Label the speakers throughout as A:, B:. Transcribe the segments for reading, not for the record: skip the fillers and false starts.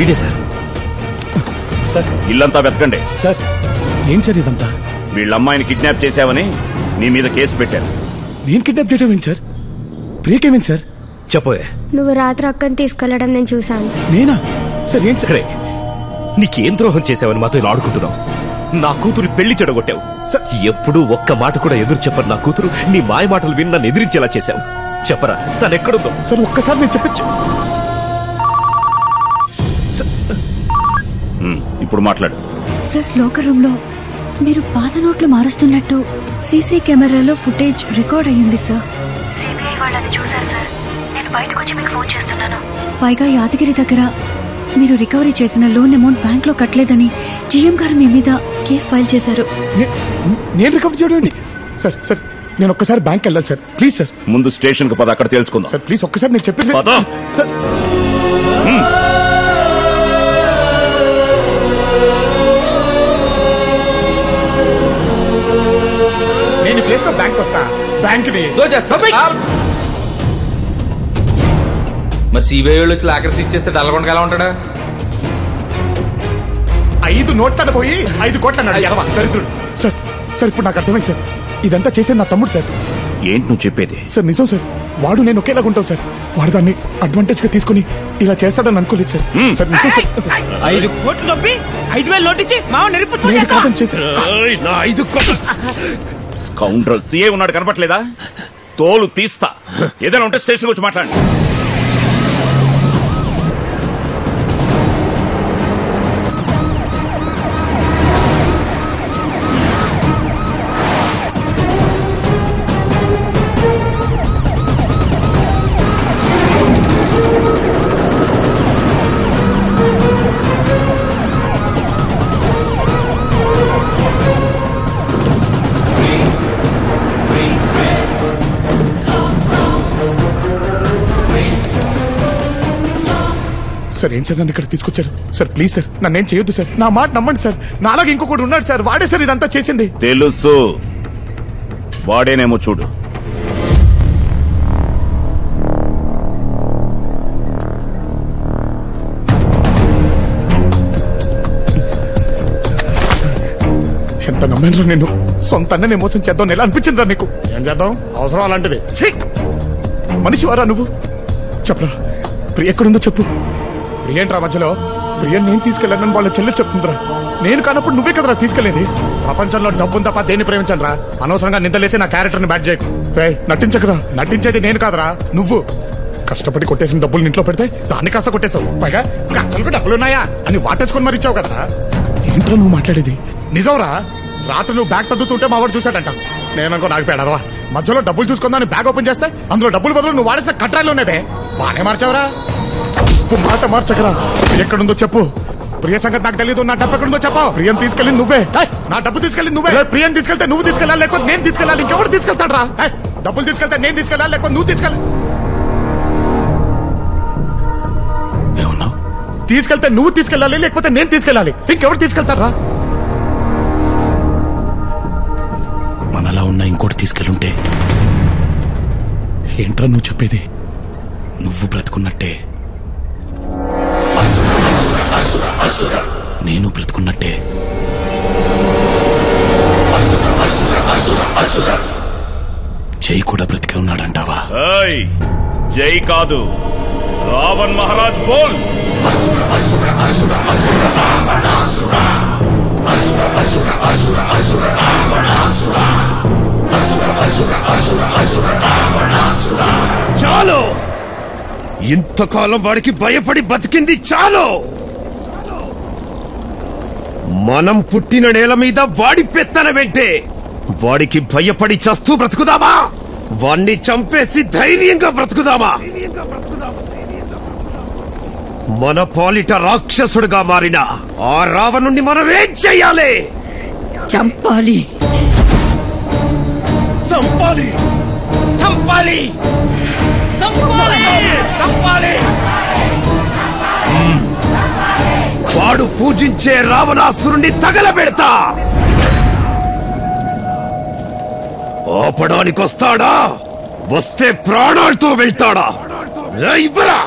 A: వీడే sir.
B: Sir
C: ఇల్లంతా వెతకండి.
B: సార్ ఏం సార్ ఇదంతా?
C: వీళ్ళ అమ్మాయిని కిడ్నాప్ చేశావని నీ మీద కేసు పెట్టాను.
B: నేను కిడ్నాప్ చేయడం ఏంటి సార్? ప్రియకేమేంటి సార్?
A: చెప్పోయే.
D: నువ్వు రాత్రి అక్కని తీసుకెళ్లడం నేను చూశాను.
B: నేనా సార్? ఏం సరే,
A: నీకేం ద్రోహం చేసావని మాతో ఇలా ఆడుకుంటున్నావు? నా కూతురు పెళ్లి చెడగొట్టావు. ఎప్పుడూ ఒక్క మాట కూడా ఎదురు చెప్పరు నా కూతురు. నీ మాయ మాటలు విని నన్ను ఎదిరించేలా చేశావు. చెప్పరా, తను ఎక్కడుందో?
B: సార్ ఒక్కసారి నేను చెప్పచ్చు.
C: ఇప్పుడు మాట్లాడు.
E: సార్, లోకర్ రూమ్ లో మీరు పాత నోట్లు మారుస్తున్నట్టు సీసీ కెమెరాలో ఫుటేజ్ రికార్డ్ అయ్యింది సార్.
F: సిబిఐ వాళ్ళని చూశారు సార్. నేను బయటకు వచ్చి మీకు ఫోన్ చేస్తున్నాను.
E: పైగా యాదగిరి దగ్గర మీరు రికవరీ చేసిన లోన్ అమౌంట్ బ్యాంక్ లో కట్టలేదని జీఎం గారు మీ మీద కేసు ఫైల్ చేశారు.
B: నేను రికవర్ చేయడం సార్? సార్ నేను ఒక్కసారి బ్యాంక్ వెళ్ళాలి సార్, ప్లీజ్ సార్.
C: ముందు స్టేషన్ కు పద, అక్కడ తెలుసుకుందాం.
B: సార్ ప్లీజ్ ఒక్కసారి నేను చెప్పేది సార్. నేను ప్లేస్ లో బ్యాంక్ వస్తా. బ్యాంక్
G: మరి సిబిఐ వాళ్ళు వచ్చి లాకర్స్ ఇచ్చేస్తే డల్లగొండగా ఎలా ఉంటాడా?
B: 5 నోట్లను పోయి 5 కోట్ల అన్నాడు ఎడవ దరిద్రుడు. సార్ సార్ ఇప్పుడు నాకు అర్థమైంది సార్, ఇదంతా చేసేది నా తమ్ముడు సార్.
C: ఏంటి నువ్వు చెప్పేది?
B: సార్ నిజం సార్, వాడు నేను ఒకేలాగా ఉంటాం సార్. వాడు దాన్ని అడ్వాంటేజ్ గా తీసుకుని ఇలా చేస్తాడని అనుకోలేదు సార్. సార్ నిజం సార్.
H: 5 కోట్లు నొప్పి 5,000 నోటిచ్చి
C: స్కౌండ్రల్ సీఏ ఉన్నాడు, కనపట్లేదా? తోలు తీస్తా. ఏదైనా ఉంటే స్టేషన్ వచ్చి మాట్లాడండి.
B: సార్ ఏం సార్ నన్ను ఇక్కడ తీసుకొచ్చారు? సార్ ప్లీజ్ సార్ నన్నేం చేయొద్దు సార్, నా మాట నమ్మండి సార్. నాలాగా ఇంకొకటి ఉన్నాడు సార్, వాడే సార్ ఇదంతా చేసింది.
C: తెలుసు, వాడేనేమో చూడు.
B: ఎంత నమ్మాను నేను. సొంత అన్ననే మోసం చేద్దాం ఎలా అనిపించిందిరా నీకు? ఏం చేద్దాం, అవసరం అలాంటిది. మనిషి వారా నువ్వు? చెప్పరా, ప్రియ ఎక్కడుందో చెప్పు. ప్రియంట్రా మధ్యలో? ప్రియ నేను తీసుకెళ్ళానని వాళ్ళ చెల్లి చెప్తుందిరా. నేను కానప్పుడు నువ్వే కదరా తీసుకెళ్ళేది. ప్రపంచంలో డబ్బును తప్ప దేన్ని ప్రేమించనురా. అనవసరంగా నిందలేసి నా క్యారెక్టర్ ని బ్యాట్ చేయకు. నటించకరా, నటించేది నేను కాదరా నువ్వు. కష్టపడి కొట్టేసిన డబ్బులు ఇంట్లో పెడితే దాన్ని కాస్త కొట్టేశావు. పైగా అసలు డబ్బులున్నాయా అని వాటేసుకొని మరి ఇచ్చావు కదరా. ఏంట్రా నువ్వు మాట్లాడేది? నిజంరా, రాత్రి నువ్వు బ్యాగ్ సర్దుతుంటే మా వాడు చూశాడంట. నేననుకో నాకు పేడరా. మధ్యలో డబ్బులు చూసుకుందాని బ్యాగ్ ఓపెన్ చేస్తే అందులో డబ్బులు బదులు నువ్వు వాడేసిన కట్రాలు ఉన్నావే. బానే మార్చావురా. మాట మార్చకరా. ఎక్కడుందో చెప్పు. ప్రియ సంగతి నాకు తెలియదు. నా డబ్బు ఎక్కడుందో చెప్పు. ప్రియం తీసుకెళ్ళి నువ్వే, నా డబ్బు తీసుకెళ్ళి నువ్వే. ప్రియం తీసుకెళ్తే నువ్వు తీసుకెళ్ళాలి, లేకపోతే నేను తీసుకెళ్ళాలి. ఇంకెవరు తీసుకెళ్తాడు రా? డబ్బులు తీసుకెళ్తే నేను తీసుకెళ్ళాలి, లేకపోతే నువ్వు తీసుకెళ్ళాలి. తీసుకెళ్తే నువ్వు తీసుకెళ్ళాలి, లేకపోతే నేను తీసుకెళ్ళాలి. ఇంకెవరు తీసుకెళ్తారా? మనలా ఉన్న ఇంకోటి తీసుకెళ్ళుంటే ఏంట్రా నువ్వు చెప్పేది? నువ్వు బ్రతుకున్నట్టే నేను బ్రతుకున్నట్టే. జై కూడా బ్రతికే ఉన్నాడంటావా?
C: జై కాదు, రావణ్ మహారాజ్ బోల్.
A: చాలు, ఇంతకాలం వాడికి భయపడి బతికింది చాలు. మనం పుట్టిన నేల మీద వాడి పెత్తనమేంటే? వాడికి భయపడి చస్తూ బ్రతుకుదామా? వాణ్ణి చంపేసి ధైర్యంగా బ్రతుకుదామా? మన పాలిట రాక్షసుడిగా మారిన ఆ రావణుణ్ణి మనం ఏం చెయ్యాలి?
H: చంపాలి,
A: చంపాలి, చంపాలి, చంపాలి. వాడు పూజించే రావణాసురుణ్ణి తగలబెడతా. ఆపడానికొస్తాడా? వస్తే ప్రాణాలతో వెళ్తాడా? ఇవ్వరా.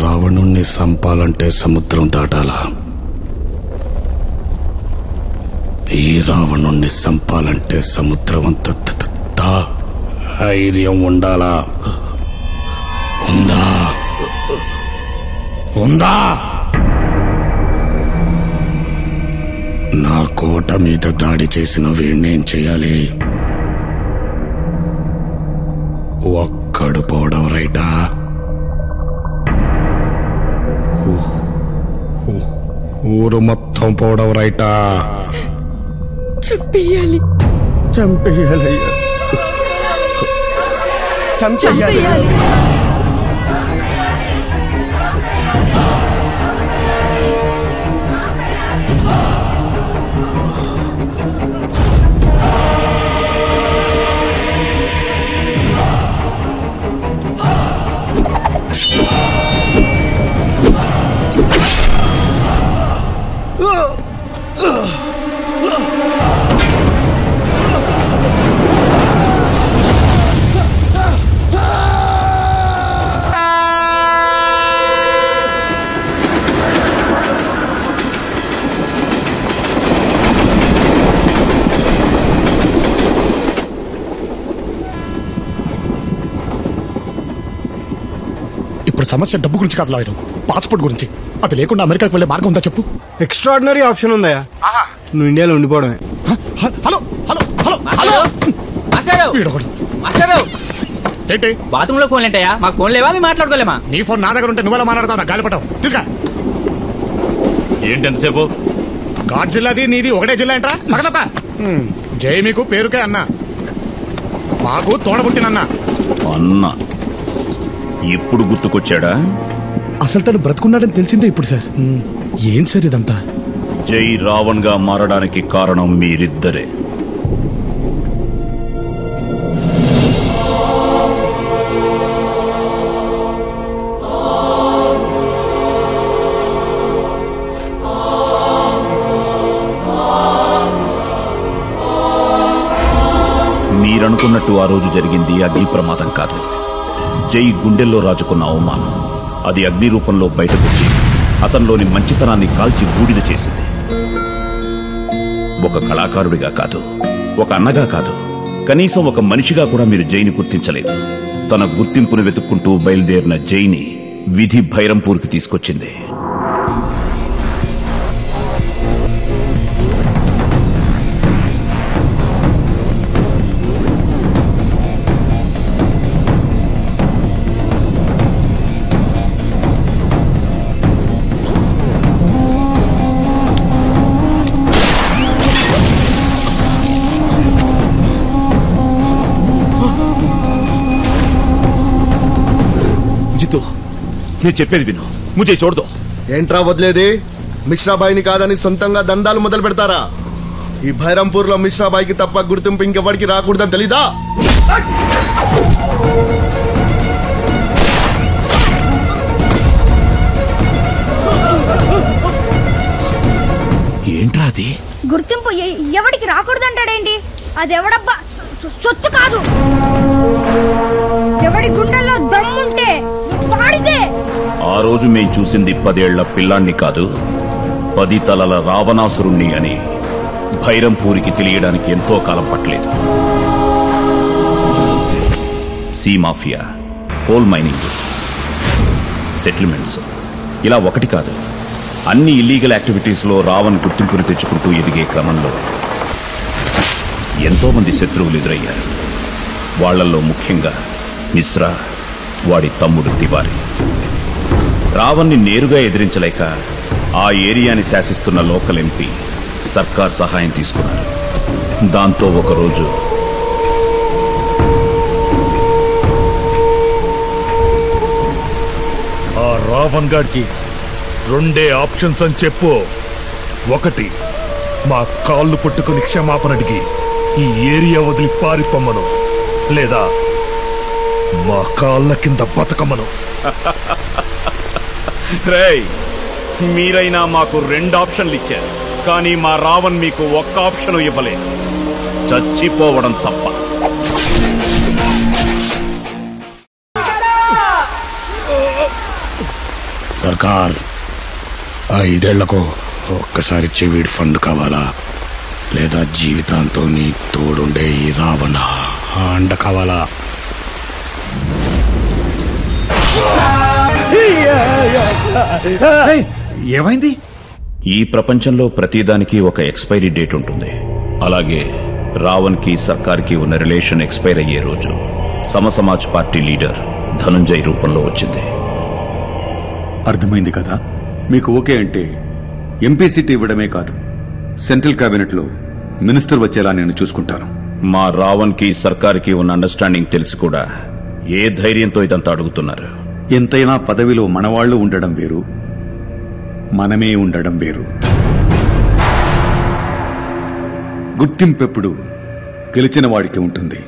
B: రావణుణ్ణి సంపాలంటే సముద్రం దాటాలా? ఈ రావణుణ్ణి సంపాలంటే సముద్రం అంత ధైర్యం ఉండాలా? ఉందా? ఉందా? నా కోట మీద దాడి చేసిన వీణ్ణేం చేయాలి? ఒక్కడు పోవడం రైటా? ఊరు మొత్తం పోవడం రైటా?
H: చంపేయాలి.
B: చంపేయాలయ్యా,
H: చంపేయాలి.
B: ఇప్పుడు సమస్య డబ్బు గురించి కాదు లాయరు, పాస్పోర్ట్ గురించి. అది లేకుండా అమెరికాకి వెళ్లే మార్గం ఉందా చెప్పు?
I: ఎక్స్ట్రాడినరీ ఆప్షన్ ఉందయ్యా, నువ్వు ఇండియాలో ఉండిపోవడమే.
B: హలో హలో హలో హలో, ఏంటి
H: బాత్రూమ్ లో ఫోన్ ఏంటయ్యా? మాకు ఫోన్ లేవా? మేము మాట్లాడుకోలేమా?
B: నీ ఫోన్ నా దగ్గర ఉంటే నువ్వెలా మాట్లాడతావు? నా గాలిపటం తీసుకా.
C: ఏంటి ఎంతసేపు?
B: ఘాట్ జిల్లాది నీది ఒకటే జిల్లా ఏంట్రా? పక్కనప్ప జై మీకు పేరుకే అన్నా, మాకు తోడబుట్టినన్నా.
C: అన్నా ఇప్పుడు గుర్తుకొచ్చాడా?
B: అసలు తను బ్రతుకున్నాడని తెలిసిందే ఇప్పుడు సార్. ఏంటి సార్ ఇదంతా?
C: జై రావణ్ గా మారడానికి కారణం మీరిద్దరే. అనుకున్నట్టు ఆ రోజు జరిగింది అగ్ని ప్రమాదం కాదు. జై గుండెల్లో రాజుకున్న అవమానం. అది అగ్ని రూపంలో బయటకొచ్చి అతనిలోని మంచితనాన్ని కాల్చి బూడిద చేసింది. ఒక కళాకారుడిగా కాదు, ఒక అన్నగా కాదు, కనీసం ఒక మనిషిగా కూడా మీరు జైని గుర్తించలేదు. తన గుర్తింపును వెతుక్కుంటూ బయలుదేరిన జైని విధి భైరంపూర్కి తీసుకొచ్చింది.
A: నేను చెప్పేది విను, ముజే చూడదు.
J: ఏంట్రా వదిలేది? మిశ్రాబాయిని కాదని సొంతంగా దందాలు మొదలు పెడతారా? ఈ భైరంపూర్ లో మిశ్రాబాయికి తప్ప గుర్తింపు ఇంకెవరికి రాకూడదని తెలీదా?
C: ఏంట్రా అది?
D: గుర్తింపు ఎవడికి రాకూడదంటాడేంటి? అది ఎవడబ్బా సొత్తు కాదు. ఎవడి గుండెల్లో దమ్ముంటే వాడిదే.
C: ఆ రోజు మేం చూసింది 10 ఏళ్ల పిల్లాన్ని కాదు, 10 తలల రావణాసురుణ్ణి అని భైరంపూరికి తెలియడానికి ఎంతో కాలం పట్టలేదు. సీ మాఫియా, కోల్ మైనింగ్, సెటిల్మెంట్స్, ఇలా ఒకటి కాదు, అన్ని ఇల్లీగల్ యాక్టివిటీస్ లో రావణ్ గుర్తింపును తెచ్చుకుంటూ ఎదిగే క్రమంలో ఎంతో మంది శత్రువులు ఎదురయ్యారు. వాళ్లల్లో ముఖ్యంగా మిశ్రా, వాడి తమ్ముడు తివారీ. రావణ్ని నేరుగా ఎదిరించలేక ఆ ఏరియాని శాసిస్తున్న లోకల్ ఎంపీ సర్కార్ సహాయం తీసుకున్నారు. దాంతో ఒకరోజు
K: ఆ రావణ్ గారికి 2 ఆప్షన్స్ అని చెప్పు. 1, మా కాళ్ళు పట్టుకుని క్షమాపణ అడిగి ఈ ఏరియా వదిలి పారిపోమ్మను, లేదా మా కాళ్ళ కింద బతకమ్మను.
C: రేయ్, మీరైనా మాకు 2 ఆప్షన్లు ఇచ్చారు, కానీ మా రావణ్ మీకు 1 ఆప్షన్ ఇవ్వలేదు, చచ్చిపోవడం తప్ప.
B: సర్కార్, 5 ఏళ్లకు ఒక్కసారి చెవిడ్ ఫండ్ కావాలా, లేదా జీవితాంతో నీ తోడుండే ఈ రావణ అండ కావాలా?
C: ఏమైంది? ఈ ప్రపంచంలో ప్రతిదానికి ఒక ఎక్స్పైరీ డేట్ ఉంటుంది. అలాగే రావణ్ కి సర్కార్ కి ఉన్న రిలేషన్ ఎక్స్పైర్ అయ్యే రోజు సమసమాజ్ పార్టీ లీడర్ ధనుంజయ్ రూపంలో వచ్చింది.
L: అర్థమైంది కదా? మీకు ఓకే అంటే ఎంపీ సీట్ ఇవ్వడమే కాదు, సెంట్రల్ కేబినెట్ లో మినిస్టర్ వచ్చేలా నేను చూసుకుంటాను.
C: మా రావణ్ కి సర్కార్ కి ఉన్న అండర్స్టాండింగ్ తెలిసి కూడా ఏ ధైర్యంతో ఇదంతా అడుగుతున్నారు?
L: ఎంతైనా పదవిలో మనవాళ్లు ఉండడం వేరు, మనమే ఉండడం వేరు. గుర్తింపెప్పుడు గెలిచిన వాడికి ఉంటుంది,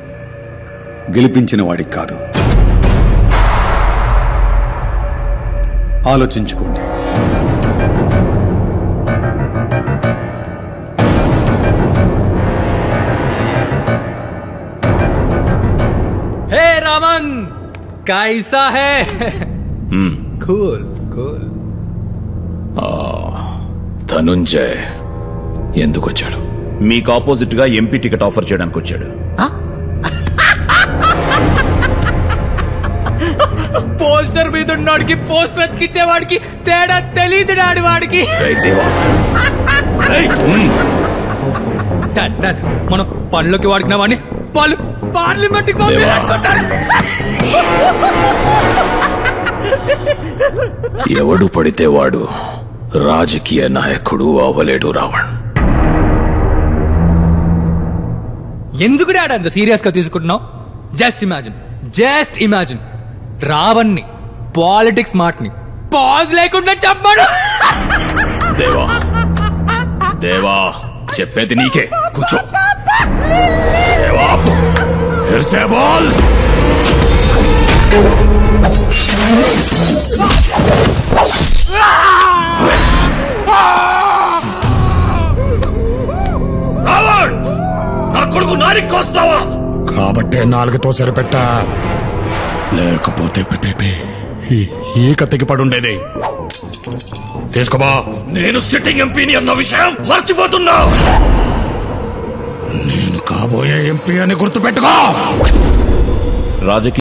L: గెలిపించిన వాడికి కాదు. ఆలోచించుకోండి.
G: हे रावण, कैसा है? Cool cool.
A: ధనుంజయ్ ఎందుకు వచ్చాడు?
C: మీకు ఆపోజిట్ గా ఎంపీ టికెట్ ఆఫర్ చేయడానికి వచ్చాడు.
G: పోస్టర్ మీద ఉన్నవాడికి పోస్టర్ అతికిచ్చేవాడికి తేడా తెలియదు నాడు వాడికి. మనం పనులకి వాడుకున్న వాడిని వాళ్ళు పార్లమెంట్
A: ఎవడు పడితే వాడు రాజకీయ నాయకుడు అవ్వలేడు రావణ్.
G: ఎందుకు డాడ్ అంత సీరియస్ గా తీసుకుంటున్నావు? జస్ట్ ఇమాజిన్ రావణ్ ని, పాలిటిక్స్ మాట ని పాజ్ లేకుండా చెప్పాడు.
A: దేవా దేవా చెప్పేది నీకే, కూర్చో. దేవా బాల్.
C: రావణ్, నా కొడుకు నారికి కోస్తావా?
B: కాబట్టే నాలుగుతో సరిపెట్టా, లేకపోతే ఈ కత్తికి పడుండేది. తీసుకోబా.
K: నేను సిట్టింగ్ ఎంపీని అన్న విషయం మర్చిపోతున్నా.
B: నేను కాబోయే ఎంపీ అని గుర్తుపెట్టుకో.
C: రాజకీయ